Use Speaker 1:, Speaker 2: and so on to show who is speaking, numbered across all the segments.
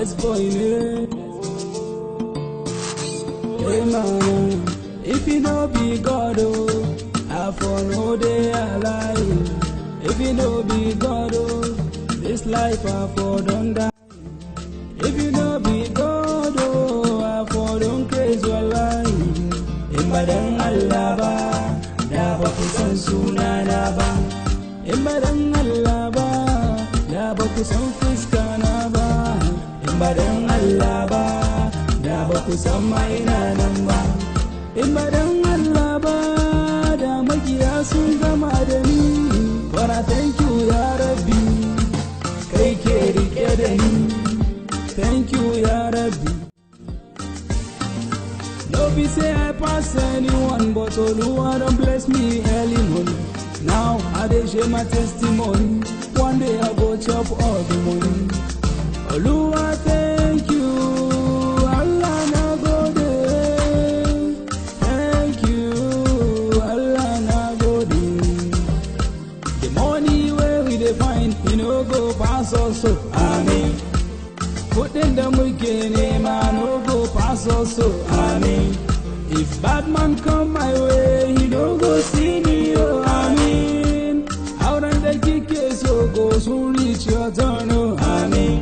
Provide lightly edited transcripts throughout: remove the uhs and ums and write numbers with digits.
Speaker 1: let's spoil it. Hey man, if you no be God, oh, I for no day alive. If you no be God, oh, this life I for don't die. If you no be God, oh, I for don't craze your life. Imbadan Allah ba, da ba ku san suna na ba. Imbadan Allah ba, da ba ku san fuska na ba. Imbadan Allah ba, da ba ku san maina nan ba. Imbadan Allah ba, da makiya sun gama da ni. But I thank you, Ya Rabbi, kai ke rike da ni. Thank you, Ya Rabbi. No be say I pass anyone, but Oluwa don't bless me early morning. Now I dey share my testimony. One day I go chop all the money. Oluwa, thank you. Allah na go there. Thank you. Allah na go there. The money where we dey find, you know go pass also. Amen. Kudin da muke nema no go pass also. Amen. If bad man come my way, he don't go see me. Oh, amen. Out on the kick so go soon reach your turn. Oh, amen.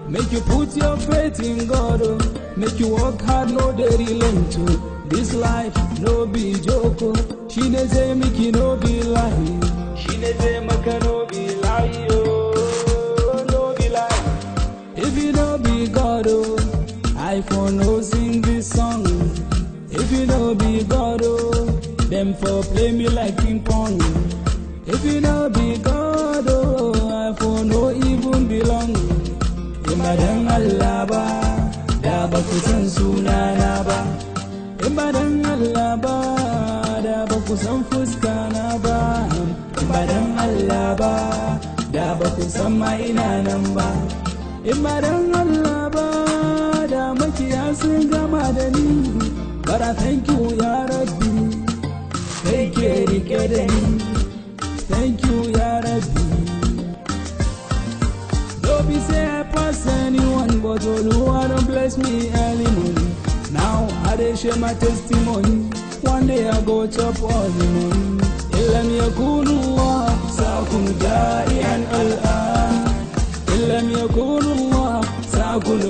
Speaker 1: Make you put your faith in God. Oh, make you work hard, no dey relent to. This life no be joke. Oh, she dey say make you no be lie. She dey say make you no be lie. Oh, no be lie. If you no be God, oh, I for no sing this song. If you no be God, oh, them for play me like ping pong. If you no be God, oh, I for no even belong. Imbadan Allah ba, da ba ku san suna na ba. Imbadan Allah ba, da ba ku san fuska na ba. Imbadan Allah ba, da ba ku san maina nan ba. Imbadan Allah ba, da makiya sun gama da ni. But I thank you, Ya Rabbi, take care, thank you, Ya Rabbi. Don't be say I pass anyone, but Oluwa don't bless me early morning. Now I dey share my testimony. One day I go chop all the money. Illam yakun Allah, sa'akun jari'an al'an. Illam yakun Allah, sa'akun